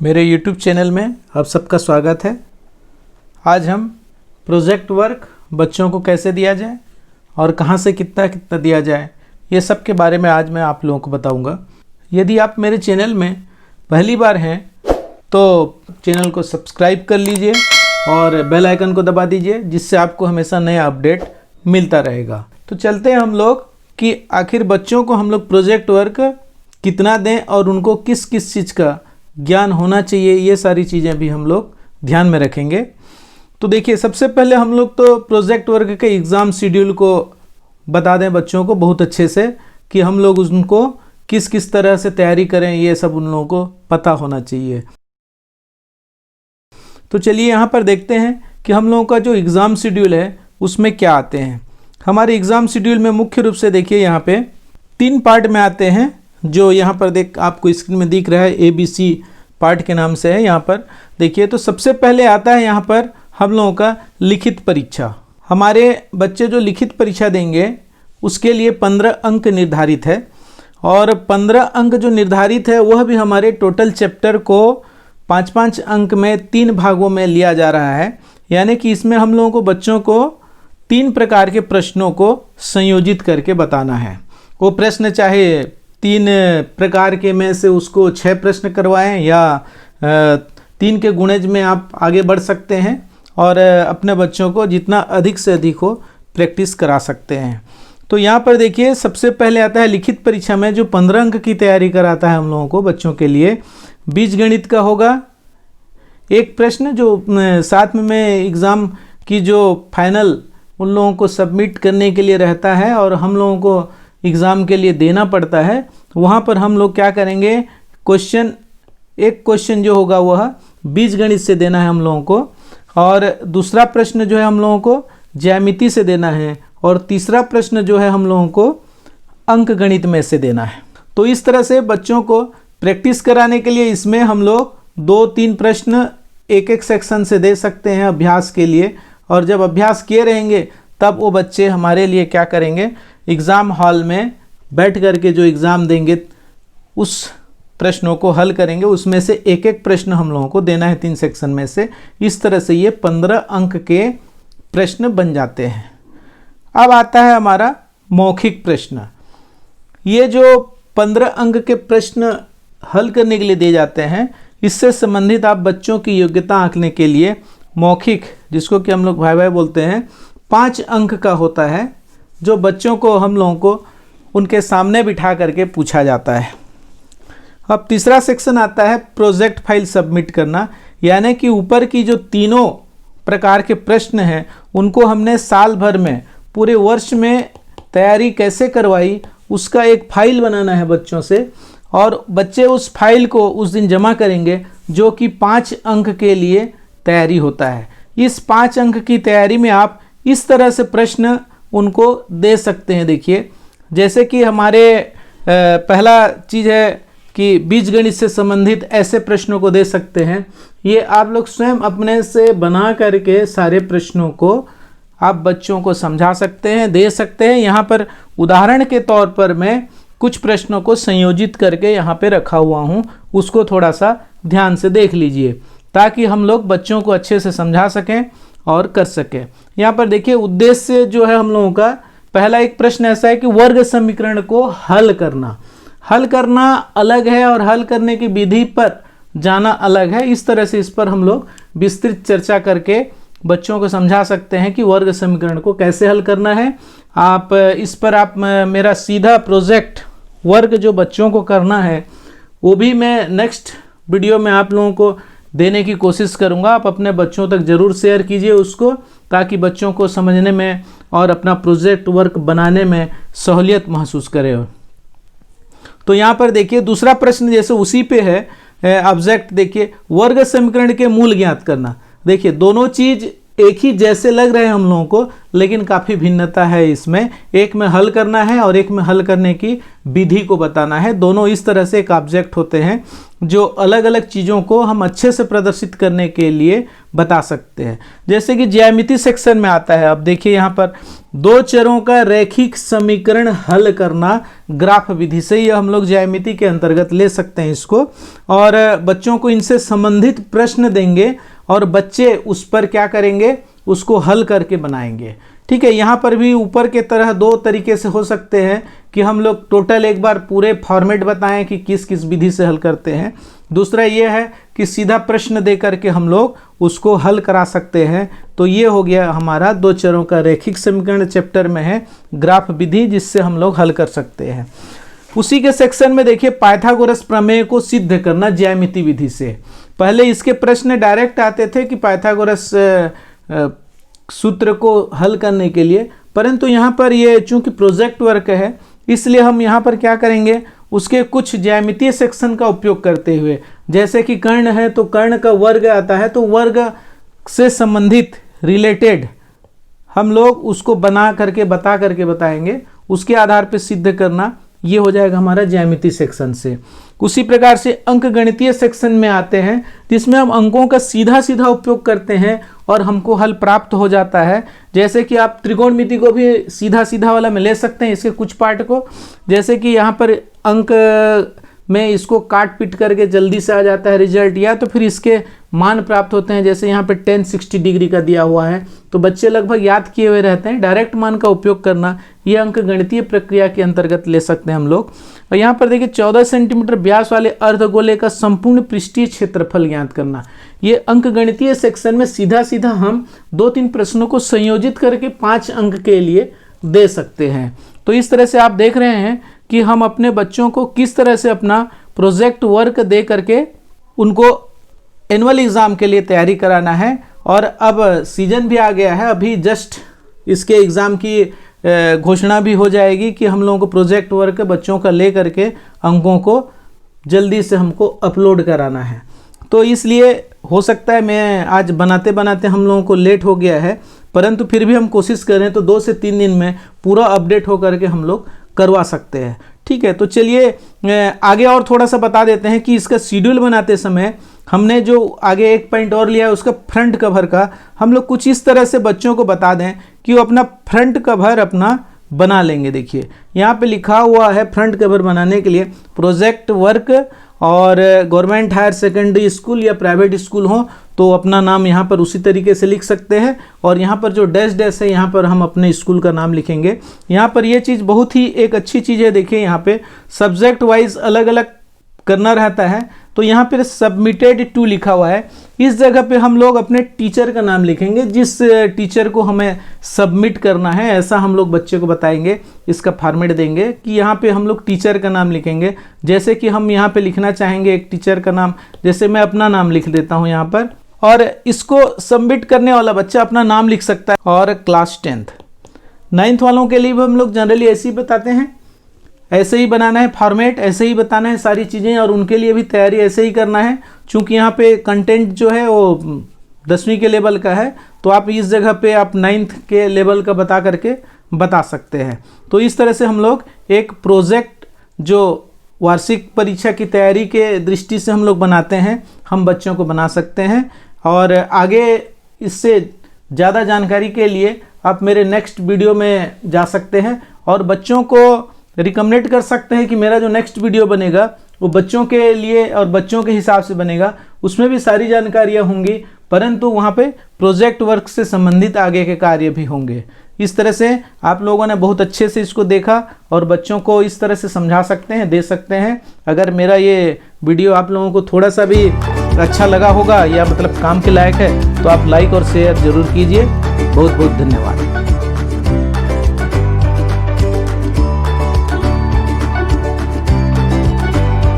मेरे YouTube channel में आप सबका स्वागत है। आज हम प्रोजेक्ट वर्क बच्चों को कैसे दिया जाए और कहां से कितना कितना दिया जाए, ये सब के बारे में आज मैं आप लोगों को बताऊंगा। यदि आप मेरे चैनल में पहली बार हैं तो चैनल को सब्सक्राइब कर लीजिए और बेल आइकन को दबा दीजिए, जिससे आपको हमेशा नया अपडेट मिलता रहेगा। तो चलते हैं हम लोग कि आखिर बच्चों को हम लोग प्रोजेक्ट वर्क कितना दें और उनको किस किस चीज़ का ज्ञान होना चाहिए, ये सारी चीज़ें भी हम लोग ध्यान में रखेंगे। तो देखिए, सबसे पहले हम लोग तो प्रोजेक्ट वर्क के एग्ज़ाम शेड्यूल को बता दें बच्चों को बहुत अच्छे से कि हम लोग उनको किस किस तरह से तैयारी करें, ये सब उन लोगों को पता होना चाहिए। तो चलिए यहाँ पर देखते हैं कि हम लोगों का जो एग्ज़ाम शेड्यूल है उसमें क्या आते हैं। हमारे एग्ज़ाम शेड्यूल में मुख्य रूप से देखिए यहाँ पे 3 पार्ट में आते हैं, जो यहाँ पर देख आपको स्क्रीन में दिख रहा है ABC पार्ट के नाम से है। यहाँ पर देखिए, तो सबसे पहले आता है यहाँ पर हम लोगों का लिखित परीक्षा। हमारे बच्चे जो लिखित परीक्षा देंगे उसके लिए 15 अंक निर्धारित है, और 15 अंक जो निर्धारित है वह भी हमारे टोटल चैप्टर को 5-5 अंक में 3 भागों में लिया जा रहा है। यानी कि इसमें हम लोगों को बच्चों को 3 प्रकार के प्रश्नों को संयोजित करके बताना है। वो प्रश्न चाहे 3 प्रकार के में से उसको 6 प्रश्न करवाएं या 3 के गुणज में आप आगे बढ़ सकते हैं और अपने बच्चों को जितना अधिक से अधिक हो प्रैक्टिस करा सकते हैं। तो यहाँ पर देखिए, सबसे पहले आता है लिखित परीक्षा में जो 15 अंक की तैयारी कराता है हम लोगों को बच्चों के लिए। बीजगणित का होगा एक प्रश्न, जो साथ में एग्ज़ाम की जो फाइनल उन लोगों को सबमिट करने के लिए रहता है और हम लोगों को एग्ज़ाम के लिए देना पड़ता है। वहाँ पर हम लोग क्या करेंगे, एक क्वेश्चन जो होगा वह बीजगणित से देना है हम लोगों को, और दूसरा प्रश्न जो है हम लोगों को ज्यामिति से देना है, और तीसरा प्रश्न जो है हम लोगों को अंक गणित में से देना है। तो इस तरह से बच्चों को प्रैक्टिस कराने के लिए इसमें हम लोग 2-3 प्रश्न एक सेक्शन से दे सकते हैं अभ्यास के लिए, और जब अभ्यास किए रहेंगे तब वो बच्चे हमारे लिए क्या करेंगे, एग्ज़ाम हॉल में बैठ करके जो एग्ज़ाम देंगे उस प्रश्नों को हल करेंगे। उसमें से एक प्रश्न हम लोगों को देना है 3 सेक्शन में से। इस तरह से ये 15 अंक के प्रश्न बन जाते हैं। अब आता है हमारा मौखिक प्रश्न। ये जो 15 अंक के प्रश्न हल करने के लिए दिए जाते हैं, इससे संबंधित आप बच्चों की योग्यता आंकने के लिए मौखिक, जिसको कि हम लोग भाई बोलते हैं, 5 अंक का होता है, जो बच्चों को हम लोगों को उनके सामने बिठा करके पूछा जाता है। अब तीसरा सेक्शन आता है प्रोजेक्ट फाइल सबमिट करना। यानी कि ऊपर की जो तीनों प्रकार के प्रश्न हैं उनको हमने साल भर में, पूरे वर्ष में तैयारी कैसे करवाई उसका एक फाइल बनाना है बच्चों से, और बच्चे उस फाइल को उस दिन जमा करेंगे, जो कि 5 अंक के लिए तैयारी होता है। इस 5 अंक की तैयारी में आप इस तरह से प्रश्न उनको दे सकते हैं। देखिए, जैसे कि हमारे पहला चीज़ है कि बीजगणित से संबंधित ऐसे प्रश्नों को दे सकते हैं। ये आप लोग स्वयं अपने से बना करके सारे प्रश्नों को आप बच्चों को समझा सकते हैं, दे सकते हैं। यहाँ पर उदाहरण के तौर पर मैं कुछ प्रश्नों को संयोजित करके यहाँ पे रखा हुआ हूँ, उसको थोड़ा सा ध्यान से देख लीजिए ताकि हम लोग बच्चों को अच्छे से समझा सकें और कर सकें। यहाँ पर देखिए, उद्देश्य जो है हम लोगों का, पहला एक प्रश्न ऐसा है कि वर्ग समीकरण को हल करना अलग है और हल करने की विधि पर जाना अलग है। इस तरह से इस पर हम लोग विस्तृत चर्चा करके बच्चों को समझा सकते हैं कि वर्ग समीकरण को कैसे हल करना है। आप इस पर आप मेरा सीधा प्रोजेक्ट वर्क जो बच्चों को करना है वो भी मैं नेक्स्ट वीडियो में आप लोगों को देने की कोशिश करूंगा। आप अपने बच्चों तक ज़रूर शेयर कीजिए उसको, ताकि बच्चों को समझने में और अपना प्रोजेक्ट वर्क बनाने में सहूलियत महसूस करें। तो यहाँ पर देखिए, दूसरा प्रश्न जैसे उसी पे है, ऑब्जेक्ट देखिए, वर्ग समीकरण के मूल ज्ञात करना। देखिए, दोनों चीज़ एक ही जैसे लग रहे हैं हम लोगों को, लेकिन काफ़ी भिन्नता है इसमें। एक में हल करना है और एक में हल करने की विधि को बताना है। दोनों इस तरह से एक ऑब्जेक्ट होते हैं जो अलग अलग चीज़ों को हम अच्छे से प्रदर्शित करने के लिए बता सकते हैं। जैसे कि ज्यामिति सेक्शन में आता है। अब देखिए यहाँ पर दो चरों का रैखिक समीकरण हल करना ग्राफ विधि से, ये हम लोग ज्यामिति के अंतर्गत ले सकते हैं इसको। और बच्चों को इनसे संबंधित प्रश्न देंगे और बच्चे उस पर क्या करेंगे, उसको हल करके बनाएंगे। ठीक है, यहाँ पर भी ऊपर के तरह दो तरीके से हो सकते हैं कि हम लोग टोटल एक बार पूरे फॉर्मेट बताएं कि किस किस विधि से हल करते हैं। दूसरा ये है कि सीधा प्रश्न दे करके हम लोग उसको हल करा सकते हैं। तो ये हो गया हमारा दो चरों का रैखिक समीकरण चैप्टर में है ग्राफ विधि, जिससे हम लोग हल कर सकते हैं। उसी के सेक्शन में देखिए पाइथागोरस प्रमेय को सिद्ध करना ज्यामिति विधि से। पहले इसके प्रश्न डायरेक्ट आते थे कि पाइथागोरस सूत्र को हल करने के लिए, परंतु यहाँ पर ये चूंकि प्रोजेक्ट वर्क है इसलिए हम यहाँ पर क्या करेंगे, उसके कुछ ज्यामितीय सेक्शन का उपयोग करते हुए, जैसे कि कर्ण है तो कर्ण का वर्ग आता है, तो वर्ग से संबंधित रिलेटेड हम लोग उसको बना करके बता करके बताएंगे। उसके आधार पर सिद्ध करना, ये हो जाएगा हमारा ज्यामिति सेक्शन से। उसी प्रकार से अंक गणितीय सेक्शन में आते हैं, जिसमें हम अंकों का सीधा सीधा उपयोग करते हैं और हमको हल प्राप्त हो जाता है। जैसे कि आप त्रिकोणमिति को भी सीधा सीधा वाला में ले सकते हैं, इसके कुछ पार्ट को। जैसे कि यहाँ पर अंक में इसको काट पीट करके जल्दी से आ जाता है रिजल्ट, या तो फिर इसके मान प्राप्त होते हैं। जैसे यहाँ पे 1060 डिग्री का दिया हुआ है तो बच्चे लगभग याद किए हुए रहते हैं। डायरेक्ट मान का उपयोग करना, ये अंक गणितीय प्रक्रिया के अंतर्गत ले सकते हैं हम लोग। और यहाँ पर देखिए 14 सेंटीमीटर व्यास वाले अर्धगोले का संपूर्ण पृष्ठीय क्षेत्रफल ज्ञात करना। ये अंक गणितीय सेक्शन में सीधा सीधा हम 2-3 प्रश्नों को संयोजित करके 5 अंक के लिए दे सकते हैं। तो इस तरह से आप देख रहे हैं कि हम अपने बच्चों को किस तरह से अपना प्रोजेक्ट वर्क दे करके उनको एनुअल एग्ज़ाम के लिए तैयारी कराना है। और अब सीजन भी आ गया है, अभी जस्ट इसके एग्ज़ाम की घोषणा भी हो जाएगी कि हम लोगों को प्रोजेक्ट वर्क बच्चों का ले करके अंकों को जल्दी से हमको अपलोड कराना है। तो इसलिए हो सकता है मैं आज बनाते बनाते हम लोगों को लेट हो गया है, परंतु फिर भी हम कोशिश करें तो 2 से 3 दिन में पूरा अपडेट हो करके हम लोग करवा सकते हैं। ठीक है, तो चलिए आगे और थोड़ा सा बता देते हैं कि इसका शेड्यूल बनाते समय हमने जो आगे एक पॉइंट और लिया है उसका फ्रंट कवर का, हम लोग कुछ इस तरह से बच्चों को बता दें कि वो अपना फ्रंट कवर अपना बना लेंगे। देखिए यहाँ पे लिखा हुआ है फ्रंट कवर बनाने के लिए प्रोजेक्ट वर्क, और गवर्नमेंट हायर सेकेंडरी स्कूल या प्राइवेट स्कूल हो तो अपना नाम यहाँ पर उसी तरीके से लिख सकते हैं। और यहाँ पर जो डैश डैश है यहाँ पर हम अपने स्कूल का नाम लिखेंगे। यहाँ पर ये चीज़ बहुत ही एक अच्छी चीज़ है। देखिए यहाँ पे सब्जेक्ट वाइज अलग अलग करना रहता है, तो यहाँ पर सबमिटेड टू लिखा हुआ है। इस जगह पे हम लोग अपने टीचर का नाम लिखेंगे, जिस टीचर को हमें सबमिट करना है, ऐसा हम लोग बच्चे को बताएंगे। इसका फॉर्मेट देंगे कि यहाँ पे हम लोग टीचर का नाम लिखेंगे। जैसे कि हम यहाँ पे लिखना चाहेंगे एक टीचर का नाम, जैसे मैं अपना नाम लिख देता हूँ यहाँ पर, और इसको सबमिट करने वाला बच्चा अपना नाम लिख सकता है। और क्लास 10th 9th वालों के लिए भी हम लोग जनरली ऐसे ही बताते हैं, ऐसे ही बनाना है फॉर्मेट, ऐसे ही बताना है सारी चीज़ें, और उनके लिए भी तैयारी ऐसे ही करना है। चूँकि यहाँ पे कंटेंट जो है वो 10वीं के लेवल का है, तो आप इस जगह पे आप 9th के लेवल का बता करके बता सकते हैं। तो इस तरह से हम लोग एक प्रोजेक्ट जो वार्षिक परीक्षा की तैयारी के दृष्टि से हम लोग बनाते हैं, हम बच्चों को बना सकते हैं। और आगे इससे ज़्यादा जानकारी के लिए आप मेरे नेक्स्ट वीडियो में जा सकते हैं और बच्चों को रिकमेंड कर सकते हैं कि मेरा जो नेक्स्ट वीडियो बनेगा वो बच्चों के लिए और बच्चों के हिसाब से बनेगा। उसमें भी सारी जानकारियाँ होंगी, परंतु वहाँ पे प्रोजेक्ट वर्क से संबंधित आगे के कार्य भी होंगे। इस तरह से आप लोगों ने बहुत अच्छे से इसको देखा और बच्चों को इस तरह से समझा सकते हैं, दे सकते हैं। अगर मेरा ये वीडियो आप लोगों को थोड़ा सा भी अच्छा लगा होगा या मतलब काम के लायक है तो आप लाइक और शेयर ज़रूर कीजिए। बहुत बहुत धन्यवाद।